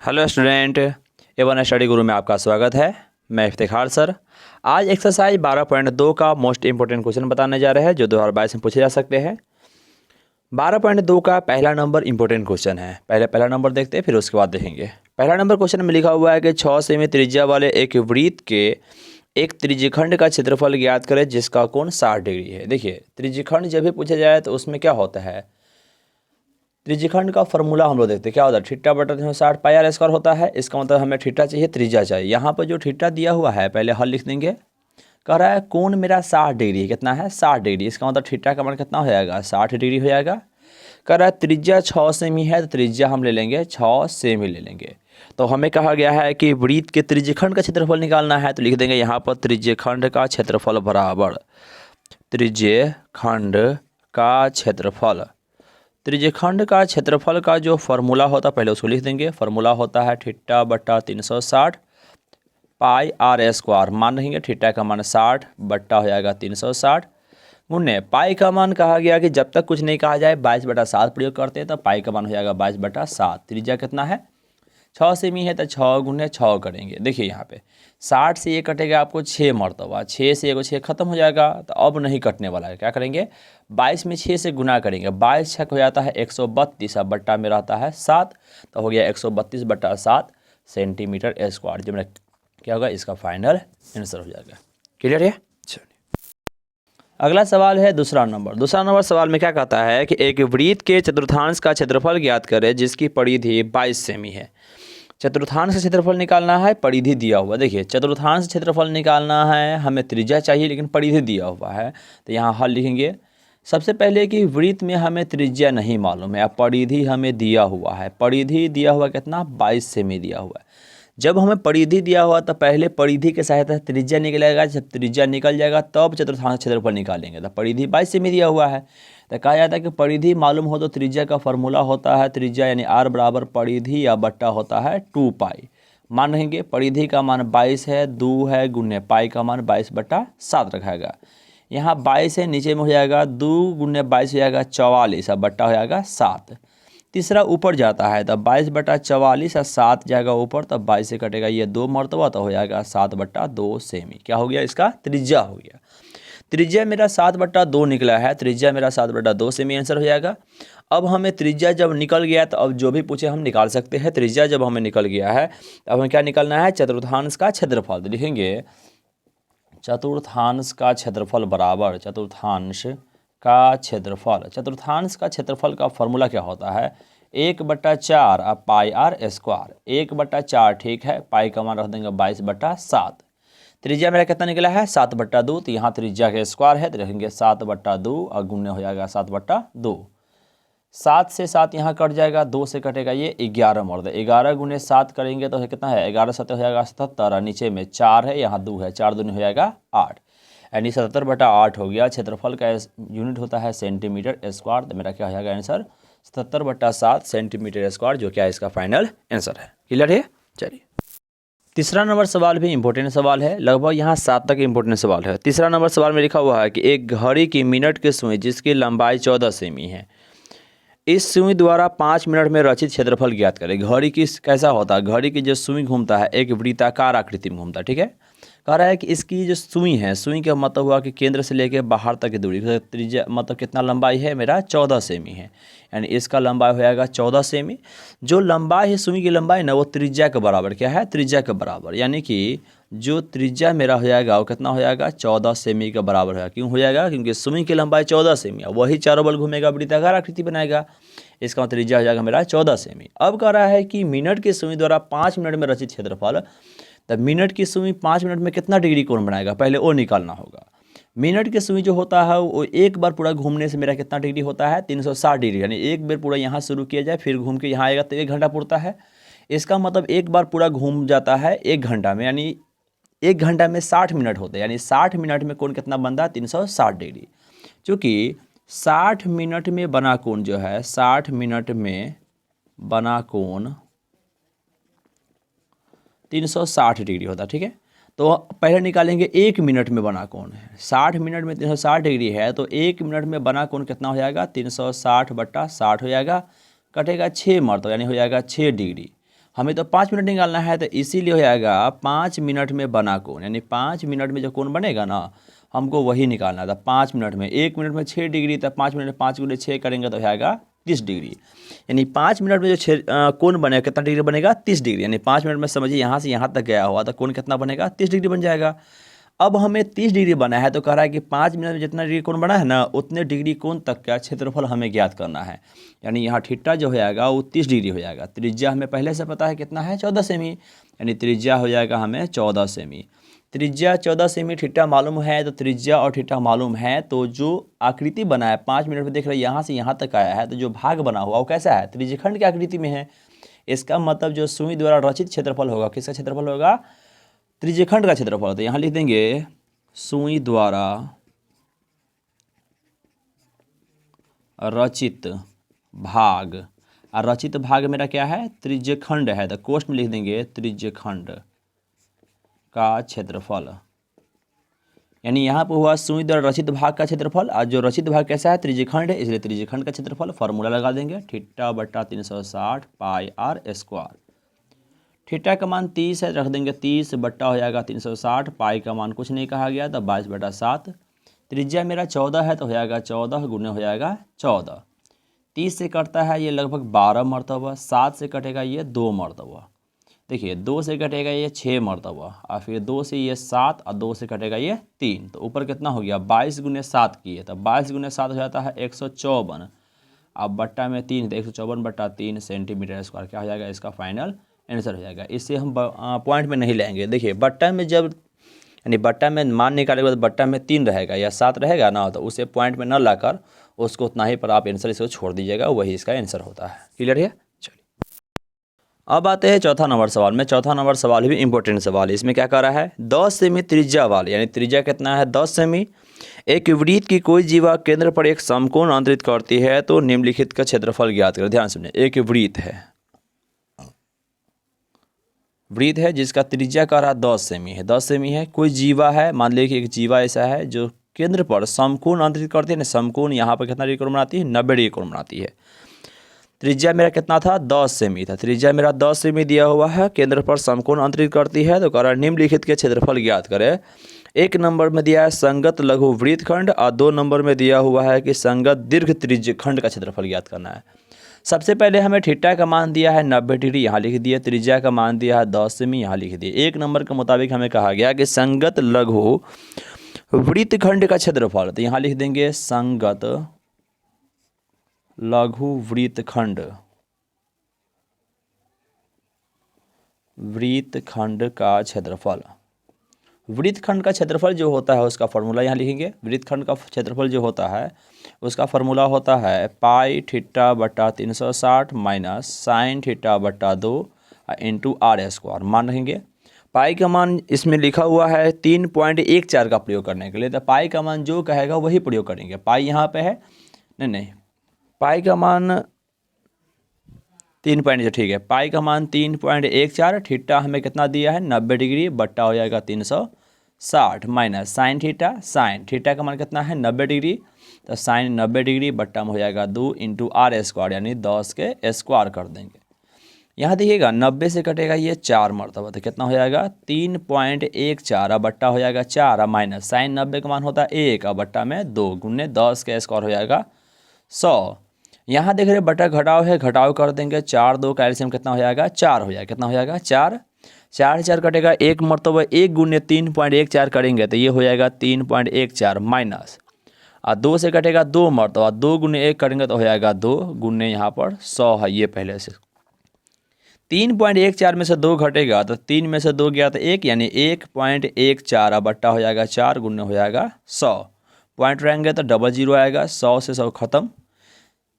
Hello student, Avon study गुरु में आपका स्वागत है। मैं इफ्तिखार सर। आज एक्सरसाइज 12.2 का मोस्ट इंपॉर्टेंट क्वेश्चन बताने जा रहे हैं जो 2022 में पूछे जा सकते हैं। 12.2 का पहला नंबर इंपॉर्टेंट क्वेश्चन है। पहला नंबर देखते हैं, फिर उसके बाद देखेंगे। पहला नंबर क्वेश्चन में लिखा हुआ है कि 6 सेमी त्रिज्या वाले एक वृत्त के एक त्रिज्यखंड का क्षेत्रफल ज्ञात करें जिसका कोण 60 डिग्री है। देखिए, त्रिज्यखंड जब भी पूछा जाए तो उसमें क्या होता है, त्रिज्यखंड का फॉर्मूला हम लोग देखते हैं। क्या होता है, थीटा बटा 360 पाई आर स्क्वायर होता है। इसका मतलब हमें थीटा चाहिए, त्रिज्या चाहिए। यहाँ पर जो थीटा दिया हुआ है पहले हल लिख देंगे। कह रहा है कोण मेरा 60 डिग्री है। कितना है, 60 डिग्री। इसका मतलब थीटा का मान कितना हो जाएगा, 60 डिग्री हो जाएगा। कह रहा है त्रिज्या 6 सेमी है, तो त्रिज्या हम ले लेंगे 6 सेमी ले लेंगे। तो हमें कहा गया है कि वृत्त के त्रिज्यखंड का क्षेत्रफल निकालना है, तो लिख देंगे यहाँ पर त्रिज्यखंड का क्षेत्रफल बराबर त्रिज्यखंड का क्षेत्रफल। त्रिज्यखंड का क्षेत्रफल का जो फार्मूला होता है पहले उसको लिख देंगे। फार्मूला होता है थीटा बट्टा 360 पाई आर स्क्वायर। मान रहेंगे थीटा का मान 60 बट्टा हो जाएगा 360 गुने पाई का मान कहा गया कि जब तक कुछ नहीं कहा जाए 22/7 प्रयोग करते हैं तो पाई का मान हो जाएगा 22/7। त्रिज्या कितना है, 6 सेमी है तो 6 गुने 6 करेंगे। देखिए यहाँ पे 60 से ये कटेगा आपको 6 मरतबा, 6 से एगो 6 खत्म हो जाएगा, तो अब नहीं कटने वाला है। क्या करेंगे, 22 में 6 से गुना करेंगे। 22 छक हो जाता है 132, अब बट्टा में रहता है 7, तो हो गया 132/7 सेंटीमीटर स्क्वायर। जो मेरा क्या होगा, इसका फाइनल आंसर हो जाएगा। क्लियर है। अगला सवाल है दूसरा नंबर सवाल में क्या कहता है कि एक वृत्त के चतुर्थांश का क्षेत्रफल ज्ञात करें जिसकी परिधि 22 सेमी है। चतुर्थांश का क्षेत्रफल निकालना है, परिधि दिया हुआ। देखिए, चतुर्थांश क्षेत्रफल निकालना है, हमें त्रिज्या चाहिए लेकिन परिधि दिया हुआ है, तो यहाँ हल लिखेंगे। सबसे पहले कि वृत्त में हमें त्रिज्या नहीं मालूम है, परिधि हमें दिया हुआ है। परिधि दिया हुआ कितना, 22 सेमी दिया हुआ है। जब हमें परिधि दिया हुआ तो पहले परिधि के सहायता से त्रिज्या निकलेगा। जब त्रिज्या निकल जाएगा तब चतुर्थांश क्षेत्रफल निकालेंगे। तो परिधि 22 सेमी दिया हुआ है, तो कहा जाता है कि परिधि मालूम हो तो त्रिज्या का फॉर्मूला होता है त्रिज्या यानी आर बराबर परिधि या बट्टा होता है 2 पाई। मान रहेंगे परिधि का मान 22 है, 2 है गुने पाई का मान 22/7 रखाएगा। यहाँ 22 है, नीचे में हो जाएगा 2 गुने 22 हो जाएगा 44, अब बट्टा हो जाएगा 7। तीसरा ऊपर जाता है तब 22/44 और 7 जाएगा ऊपर, तब 22 से कटेगा ये 2 मरतबा, तो हो जाएगा 7/2 सेमी। क्या हो गया, इसका त्रिज्या हो गया। त्रिज्या मेरा 7/2 निकला है, त्रिज्या मेरा 7/2 सेमी आंसर हो जाएगा। अब हमें त्रिज्या जब निकल गया तो अब जो भी पूछे हम निकाल सकते हैं। त्रिज्या जब हमें निकल गया है तो अब हमें क्या निकालना है, चतुर्थांश का क्षेत्रफल। तो लिखेंगे चतुर्थांश का क्षेत्रफल बराबर चतुर्थांश का क्षेत्रफल। चतुर्थांश का क्षेत्रफल का फॉर्मूला क्या होता है, 1/4 अब पाई आर स्क्वायर। 1/4 ठीक है, पाई का मान रख देंगे 22/7। त्रिज्या मेरा कितना निकला है, 7/2, तो यहाँ त्रिज्या के स्क्वायर है तो रखेंगे 7/2 और गुणे हो जाएगा 7/2। 7 से 7 यहाँ कट जाएगा, 2 से कटेगा ये 11 मर्द। 11 गुने 7 करेंगे तो कितना है, 11 7 हो जाएगा 77 और नीचे में 4 है, यहाँ 2 है, 4 दूनी हो जाएगा 8 यानी 77/8 हो गया। क्षेत्रफल का यूनिट होता है सेंटीमीटर स्क्वायर, तो मेरा क्या हो जाएगा आंसर 77/7 सेंटीमीटर स्क्वायर, जो क्या है इसका फाइनल आंसर है। क्लियर है। चलिए, तीसरा नंबर सवाल भी इंपॉर्टेंट सवाल है। लगभग यहाँ 7 तक इंपॉर्टेंट सवाल है। तीसरा नंबर सवाल में लिखा हुआ है कि एक घड़ी की मिनट की सुई जिसकी लंबाई 14 सेमी है, इस सुई द्वारा 5 मिनट में रचित क्षेत्रफल ज्ञात करें। घड़ी की कैसा होता है, घड़ी की जो सुई घूमता है एक वृत्ताकार आकृति में घूमता है। ठीक है, कह रहा है कि इसकी जो सुई है, सुई का मतलब हुआ कि केंद्र से लेकर बाहर तक की दूरी, त्रिज्या मतलब कितना लंबाई है मेरा 14 सेमी है, यानी इसका लंबाई हो जाएगा 14 सेमी। जो लंबाई है सुई की लंबाई ना, वो त्रिज्या के बराबर क्या है, त्रिज्या के बराबर, यानी कि जो त्रिज्या मेरा हो जाएगा वो कितना हो जाएगा 14 सेमी के बराबर होगा। क्यों हो जाएगा, क्योंकि सुई की लंबाई 14 सेमी है, वही चारों बल घूमेगा, वृत्ताकार आकृति बनाएगा, इसका त्रिज्या हो जाएगा मेरा 14 सेमी। अब कह रहा है कि मिनट की सुई द्वारा 5 मिनट में रचित क्षेत्रफल। तब मिनट की सुई 5 मिनट में कितना डिग्री कोण बनाएगा, पहले वो निकालना होगा। मिनट की सुई जो होता है वो एक बार पूरा घूमने से मेरा कितना डिग्री होता है, 360 डिग्री, यानी एक बार पूरा यहाँ शुरू किया जाए फिर घूम के यहाँ आएगा तो 1 घंटा पुरता है। इसका मतलब एक बार पूरा घूम जाता है 1 घंटा में, यानी 1 घंटा में 60 मिनट होते हैं, यानी 60 मिनट में कोण कितना बनता है, 360 डिग्री। चूँकि 60 मिनट में बना कोण जो है, 60 मिनट में बना कोण 360 डिग्री होता है। ठीक है, तो पहले निकालेंगे 1 मिनट में बना कोण है, 60 मिनट में 360 डिग्री है, तो 1 मिनट में बना कोण कितना हो जाएगा, 360/60 हो जाएगा, कटेगा 6 मरतबा, यानी हो जाएगा 6 डिग्री। हमें तो 5 मिनट निकालना है, तो इसीलिए हो जाएगा 5 मिनट में बना कोण, यानी 5 मिनट में जो कोण बनेगा ना हमको वही निकालना था 5 मिनट में। 1 मिनट में 6 डिग्री, तो 5 मिनट में 5 गुणे 6 करेंगे तो हो जाएगा 30 डिग्री। यानी 5 मिनट में जो कोण बनेगा कितना डिग्री बनेगा, 30 डिग्री। यानी 5 मिनट में समझिए यहाँ से यहाँ तक गया हुआ तो कोण कितना बनेगा, 30 डिग्री बन जाएगा। अब हमें 30 डिग्री बना है तो कह रहा है कि 5 मिनट में जितना डिग्री कोण बना है ना उतने डिग्री कोण तक का क्षेत्रफल हमें ज्ञात करना है। यानी यहाँ थीटा जो हो जाएगा वो 30 डिग्री हो जाएगा। त्रिज्या हमें पहले से पता है कितना है, 14 सेमी, यानी त्रिज्या हो जाएगा हमें 14 सेमी। त्रिज्या 14 सेमी, थीटा मालूम है, तो त्रिज्या और थीटा मालूम है, तो जो आकृति बना है 5 मिनट में देख रहे हैं यहाँ से यहाँ तक आया है, तो जो भाग बना हुआ वो कैसा है, त्रिज्यखंड की आकृति में है। इसका मतलब जो सुई द्वारा रचित क्षेत्रफल होगा, किसका क्षेत्रफल होगा, त्रिज्यखंड का क्षेत्रफल। तो यहाँ लिख देंगे सुई द्वारा रचित भाग, और रचित भाग मेरा क्या है, त्रिज्यखंड है, तो कोष्ठ में लिख देंगे त्रिज्यखंड का क्षेत्रफल। यानी यहाँ पर हुआ सुई द्वारा रचित भाग का क्षेत्रफल, और जो रचित भाग कैसा है, त्रिज्यखंड है, इसलिए त्रिज्यखंड का क्षेत्रफल। फॉर्मूला लगा देंगे थीटा बटा 360 पाई आर स्क्वायर। थीटा का मान 30 है, रख देंगे 30 बट्टा हो जाएगा 360, पाई का मान कुछ नहीं कहा गया तो 22/7। त्रिज्या मेरा 14 है तो हो जाएगा 14 गुने हो जाएगा 14। 30 से कटता है ये लगभग 12 मरतबा, 7 से कटेगा ये 2 मरतबा, देखिए 2 से कटेगा ये 6 मरतबा, और फिर 2 से ये 7, और 2 से कटेगा ये 3, तो ऊपर कितना हो गया 22 गुने 7 किए, तो 22 गुने 7 हो जाता है 154, अब बट्टा में 3 तो 154/3 सेंटीमीटर स्क्वायर क्या हो जाएगा, इसका फाइनल आंसर हो जाएगा। इससे हम पॉइंट में नहीं लेंगे। देखिए बट्टा में जब यानी बट्टा में मान निकालेंगे तो बट्टा में 3 रहेगा या 7 रहेगा ना, तो उसे पॉइंट में न लाकर उसको उतना ही पर आप आंसर इसको छोड़ दीजिएगा, वही इसका आंसर होता है। क्लियर है। चलिए अब आते हैं चौथा नंबर सवाल में। चौथा नंबर सवाल भी इंपॉर्टेंट सवाल है। इसमें क्या कह रहा है, 10 सेमी त्रिज्या वाले, यानी त्रिज्या कितना है 10 सेमी, एक वृत्त की कोई जीवा केंद्र पर एक समकोण अंतरित करती है तो निम्नलिखित का क्षेत्रफल ज्ञात करें। ध्यान सुनिए, एक वृत्त है, वृत्त है जिसका त्रिज्या का रहा 10 सेमी है, 10 सेमी है, कोई जीवा है, मान लीजिए कि एक जीवा ऐसा है जो केंद्र पर समकोण अंतरित करती है ना, समकोण यहाँ पर कितना डिग्री कोण बनाती है, 90 डिग्री कोण बनाती है। त्रिज्या मेरा कितना था 10 सेमी था, त्रिज्या मेरा 10 सेमी दिया हुआ है, केंद्र पर समकोण अंतरित करती है, तो कारण निम्नलिखित के क्षेत्रफल ज्ञात करें। 1 नंबर में दिया है संगत लघु वृत्तखंड, और 2 नंबर में दिया हुआ है कि संगत दीर्घ त्रिज्यखंड का क्षेत्रफल ज्ञात करना है। सबसे पहले हमें थीटा का मान दिया है 90 डिग्री, यहाँ लिख दिए, त्रिज्या का मान दिया है 10 सेमी, यहाँ लिख दिए। 1 नंबर के मुताबिक हमें कहा गया कि संगत लघु वृत्तखंड का क्षेत्रफल, तो यहाँ लिख देंगे संगत लघु वृत्तखंड, वृत्तखंड का क्षेत्रफल। वृत्तखंड का क्षेत्रफल जो होता है उसका फॉर्मूला यहाँ लिखेंगे। वृत्तखंड का क्षेत्रफल जो होता है उसका फॉर्मूला होता है पाई थीटा बटा 360 माइनस साइन थीटा बटा 2 इंटू आर स्क्वायर। मान रखेंगे पाई का मान इसमें लिखा हुआ है 3.14 का प्रयोग करने के लिए, तो पाई का मान जो कहेगा वही प्रयोग करेंगे। पाई यहाँ पे है, नहीं पाई का मान 3 ठीक है, पाई का मान 3.14, थीटा हमें कितना दिया है 90 डिग्री, बट्टा हो जाएगा 360 minus sine theta, sine theta का मान कितना है 90 डिग्री, तो साइन 90 डिग्री बट्टा में हो जाएगा 2 इंटू आर स्क्वायर, यानी 10 के स्क्वायर कर देंगे। यहाँ देखिएगा 90 से कटेगा ये 4 मरतबा, तो कितना हो जाएगा 3.14, बट्टा हो जाएगा 4, माइनस साइन 90 का मान होता है 1, बट्टा में 2 गुने 10 के स्क्वायर हो जाएगा 100। यहाँ देख रहे बटा घटाव है, घटाव कर देंगे, 4 2 का एलसीएम कितना हो जाएगा 4 हो जाएगा, कितना हो जाएगा 4, 4 कटेगा 1 मरतबा 1 गुने 3.14 करेंगे तो ये हो जाएगा 3.14 माइनस, और 2 से कटेगा 2 मरतबा 2 गुने 1 करेंगे तो हो जाएगा 2 गुने यहाँ पर 100 है, ये पहले से 3.14 में से 2 घटेगा तो 3 में से 2 गया तो 1, यानी 1.14, बट्टा हो जाएगा 4 गुने हो जाएगा 100, पॉइंट रहेंगे तो 00 आएगा, 100 से 100 खत्म।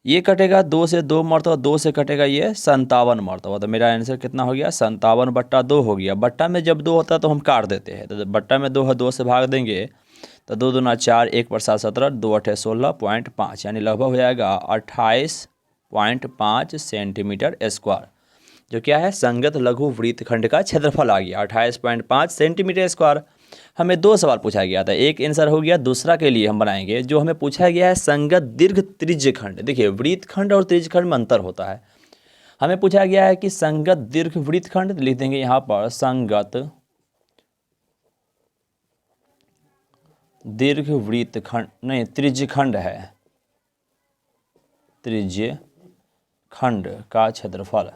ये कटेगा 2 से 2 मरतबा, 2 से कटेगा ये 57 मरतबा, तो मेरा आंसर कितना हो गया 57 बट्टा 2 हो गया। बट्टा में जब 2 होता है तो हम काट देते हैं, तो बट्टा में 2 है 2 से भाग देंगे तो 2 दूना 4, 1 पर 7 17, 2 8 16.5, यानी लगभग हो जाएगा 28.5 सेंटीमीटर स्क्वायर, जो क्या है संगत लघु वृत्तखंड का क्षेत्रफल आ गया 28.5 सेंटीमीटर स्क्वायर। हमें 2 सवाल पूछा गया था, एक आंसर हो गया, दूसरा के लिए हम बनाएंगे जो हमें पूछा गया है संगत दीर्घ त्रिज्यखंड। देखिए वृत्तखंड और त्रिज्यखंड में अंतर होता है। हमें पूछा गया है कि संगत दीर्घवृत्त खंड, लिख देंगे यहाँ पर संगत दीर्घवृत्त खंड, नहीं त्रिज्य खंड है, त्रिज्य खंड का क्षेत्रफल।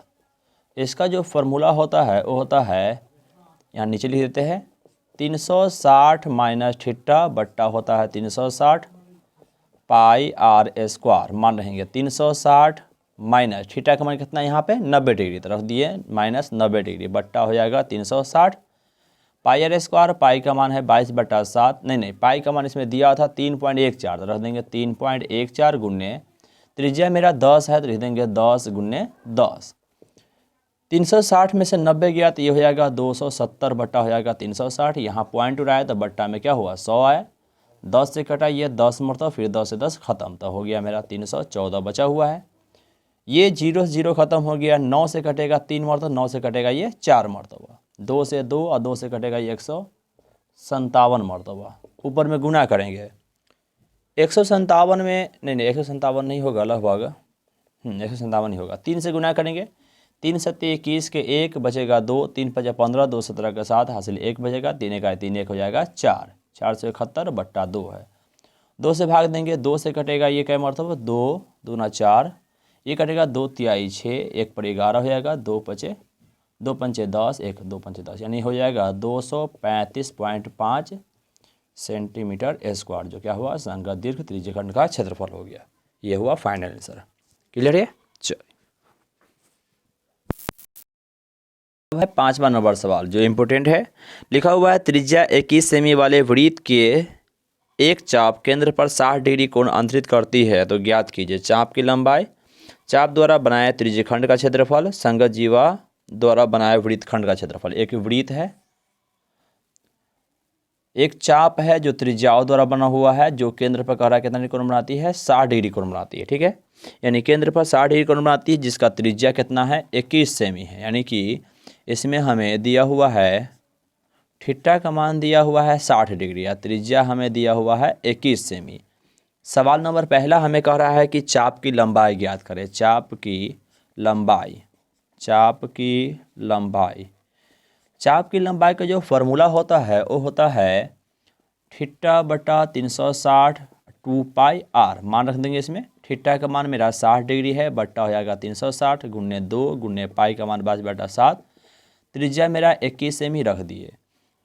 इसका जो फॉर्मूला होता है वो होता है, यहाँ नीचे लिख देते हैं 360 माइनस थीटा बट्टा होता है 360 पाई आर स्क्वायर। मान रहेंगे 360 माइनस थीटा का मान कितना यहाँ पे 90 डिग्री, तो रख दिए माइनस 90 डिग्री, बट्टा हो जाएगा 360 पाई आर स्क्वायर। पाई का मान है 22/7, नहीं पाई का मान इसमें दिया था 3.14, तो रख देंगे 3.14 गुने त्रिज्या मेरा 10 है, तो लिख देंगे 10 गुने 10। 360 में से 90 गया तो ये हो जाएगा 270 बट्टा हो जाएगा 360। यहाँ पॉइंट उड़ाया तो बट्टा में क्या हुआ 100 आया, 10 से कटा ये 10 मरतबा, फिर 10 से 10 खत्म, तो हो गया मेरा 314 बचा हुआ है। ये 0 से 0 खत्म हो गया, 9 से कटेगा 3 मरतबा, 9 से कटेगा ये 4 मरतबा, 2 से 2 और 2 से कटेगा ये 157 मरतबा। ऊपर में गुना करेंगे 157 में, नहीं 157 नहीं होगा, लगभग 157 ही होगा। 3 से गुना करेंगे, 3 सत्ते 21 के 1 बचेगा 2, 3 5 15, 2 17 का 7 हासिल 1 बचेगा, 3 1 3 1 हो जाएगा 4, 471 बट्टा 2 है। 2 से भाग देंगे, 2 से कटेगा ये क्या मरतबा 2 दूना 4, ये कटेगा 2 तिहाई 6, 1 पर 11 हो जाएगा, 2 पंचे 10, 1 2 पंचे 10, यानी हो जाएगा 235.5 सेंटीमीटर स्क्वायर, जो क्या हुआ संगत दीर्घ त्रिज्य खंड का क्षेत्रफल हो गया। ये हुआ फाइनल आंसर। क्लियर है? चलिए है 5वां नंबर सवाल जो इम्पोर्टेंट है। लिखा हुआ है त्रिज्या 21 सेमी वाले वृत्त के एक चाप केंद्र पर 60 डिग्री कोण अंतरित करती है, तो ज्ञात कीजिए चाप की लंबाई, चाप द्वारा बनाए त्रिज्य खंड का क्षेत्रफल, संगत जीवा द्वारा बनाए वृत्त खंड का क्षेत्रफल। एक वृत्त है, एक चाप है जो त्रिज्याओं द्वारा बना हुआ है, जो केंद्र पर कह रहा है कितना कोण बनाती है 60 डिग्री कोण बनाती है। ठीक है, यानी केंद्र पर 60 डिग्री कोण बनाती है, जिसका त्रिज्या कितना है 21 सेमी है। यानी कि इसमें हमें दिया हुआ है थीटा का मान दिया हुआ है 60 डिग्री, या त्रिज्या हमें दिया हुआ है 21 सेमी। सवाल नंबर पहला हमें कह रहा है कि चाप की लंबाई ज्ञात करें। चाप की लंबाई, चाप की लंबाई, चाप की लंबाई का जो फॉर्मूला होता है वो होता है थीटा बटा 360 2 पाई आर। मान रख देंगे इसमें, थीटा का मान मेरा 60 डिग्री है, बट्टा हो जाएगा 360 गुने 2 गुने पाई का मान 22/7, त्रिज्या मेरा 21 सेमी रख दिए।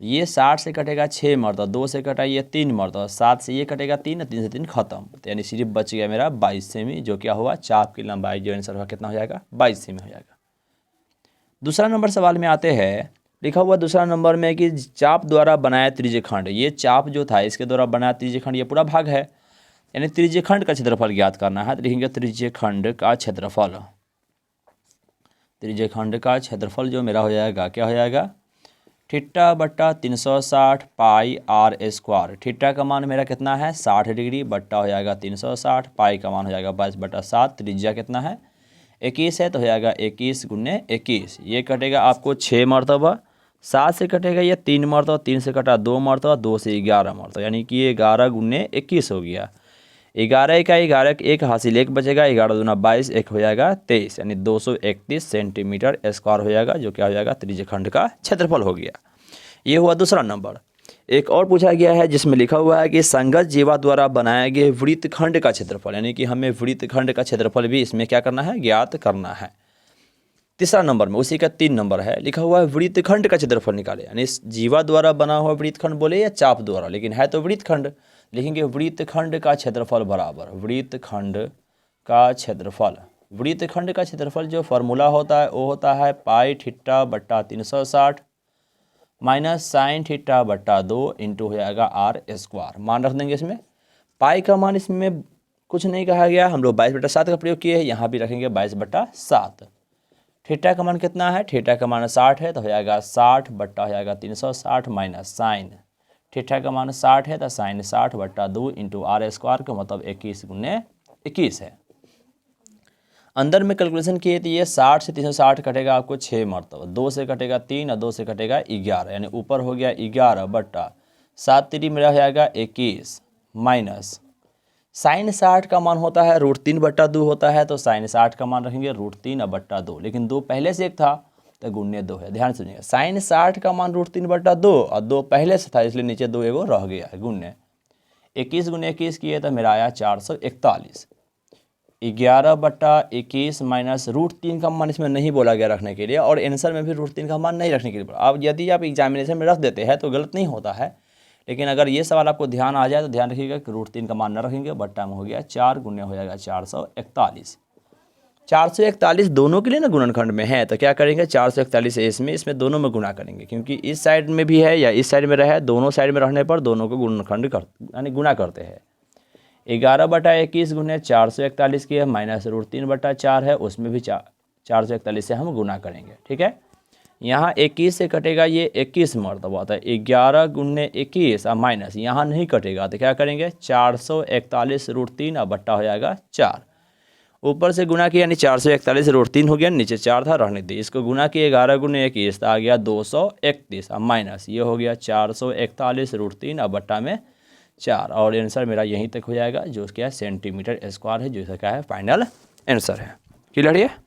ये 60 से कटेगा 6 मरतबा, 2 से कटा ये 3 मरतबा, 7 से ये कटेगा 3, 3 से 3 खत्म, तो यानी सिर्फ बच गया मेरा 22 सेमी, जो क्या हुआ चाप की लंबाई जो आंसर का कितना हो जाएगा 22 सेमी हो जाएगा। दूसरा नंबर सवाल में आते हैं। लिखा हुआ दूसरा नंबर में कि चाप द्वारा बनाया त्रिज्य खंड, ये चाप जो था इसके द्वारा बनाया त्रिज्य खंड ये पूरा भाग है, यानी त्रिज्य खंड का क्षेत्रफल ज्ञात करना है। तो लिखेंगे त्रिज्य खंड का क्षेत्रफल, त्रिज्य खंड का क्षेत्रफल जो मेरा हो जाएगा क्या हो जाएगा थीटा बट्टा 360 पाई आर स्क्वायर। थीटा का मान मेरा कितना है 60 डिग्री, बट्टा हो जाएगा 360, पाई का मान हो जाएगा 22/7, त्रिज्या कितना है 21 है, तो हो जाएगा 21 गुने 21। ये कटेगा आपको 6 मरतबा, 7 से कटेगा ये 3 मरतबा, 3 से कटा 2 मरतबा, 2 से 11 मरतबा, यानी कि ये 11 गुने 21 हो गया। 11 का 11 1 हासिल 1 बचेगा, 11 दूना 22, 1 हो जाएगा 23, यानी 231 सेंटीमीटर स्क्वायर हो जाएगा, जो क्या हो जाएगा त्रिज्य खंड का क्षेत्रफल हो गया। ये हुआ दूसरा नंबर। एक और पूछा गया है जिसमें लिखा हुआ है कि संगत जीवा द्वारा बनाए गए वृत्त खंड का क्षेत्रफल, यानी कि हमें वृत्त खंड का क्षेत्रफल भी इसमें क्या करना है ज्ञात करना है। तीसरा नंबर में उसी का 3 नंबर है, लिखा हुआ है वृत्त खंड का क्षेत्रफल निकाले, यानी जीवा द्वारा बना हुआ वृत्त खंड बोले या चाप द्वारा, लेकिन है तो वृत्त खंड। लिखेंगे वृत्त खंड का क्षेत्रफल बराबर वृत्त खंड का क्षेत्रफल। वृत्त खंड का क्षेत्रफल जो फॉर्मूला होता है वो होता है पाई थीटा बट्टा 360 माइनस साइन थीटा बट्टा 2 इंटू हो जाएगा आर स्क्वायर। मान रख देंगे इसमें, पाई का मान इसमें कुछ नहीं कहा गया, हम लोग 22/7 का प्रयोग किए हैं, यहाँ भी रखेंगे 22/7। थीटा का मान कितना है, थीटा का मान 60 है, तो हो जाएगा 60 बट्टा हो जाएगा 360 माइनस साइन थीटा का मान 60 है, तो साइन 60 बट्टा 2 इंटू आर स्क्वायर का मतलब 21 गुने 21 है। अंदर में कैलकुलेशन किए तो ये 60 से 360 कटेगा आपको 6 मरतबा, 2 से कटेगा 3 और 2 से कटेगा 11, यानी ऊपर हो गया 11 बट्टा 7 3 मेरा हो जाएगा 21 माइनस साइन 60 का मान होता है √3/2 होता है, तो साइन 60 का मान रखेंगे √3/2, लेकिन 2 पहले से एक था तो गुण्य 2 है। ध्यान से सुनिएगा, साइन 60 का मान √3/2 और 2 पहले से था, इसलिए नीचे 2 एगो रह गया है, गुण्य 21 × 21 किए तो मेरा आया 441। 11/21 माइनस √3 का मान इसमें नहीं बोला गया रखने के लिए, और आंसर में भी √3 का मान नहीं रखने के लिए बोला। अब यदि आप एग्जामिनेशन में रख देते हैं तो गलत नहीं होता है, लेकिन अगर ये सवाल आपको ध्यान आ जाए तो ध्यान रखिएगा कि √3 का मान न रखेंगे, बट्टा में हो गया 4 गुण्य हो जाएगा 441। 441 दोनों के लिए ना गुणनखंड में है, तो क्या करेंगे 441 इसमें दोनों में गुणा करेंगे, क्योंकि इस साइड में भी है या इस साइड में रहे, दोनों साइड में रहने पर दोनों को गुणनखंड यानी गुणा करते हैं। 11/21 गुने 441 की है माइनस √3/4 है, उसमें भी 441 से हम गुना करेंगे। ठीक है, यहाँ 21 से कटेगा, ये 21 मरतबा होता है, 11 × 21 और माइनस यहाँ नहीं कटेगा तो क्या करेंगे 441 √3 और बट्टा हो जाएगा 4। ऊपर से गुना किया यानी 441 √3 हो गया, नीचे 4 था रहने दी, इसको गुना किए 11 × 21 तो आ गया 231 और माइनस ये हो गया 441 √3 और बट्टा में 4, और आंसर मेरा यहीं तक हो जाएगा जो क्या है सेंटीमीटर स्क्वायर है, जो इसका क्या है फाइनल आंसर है। क्लियर है?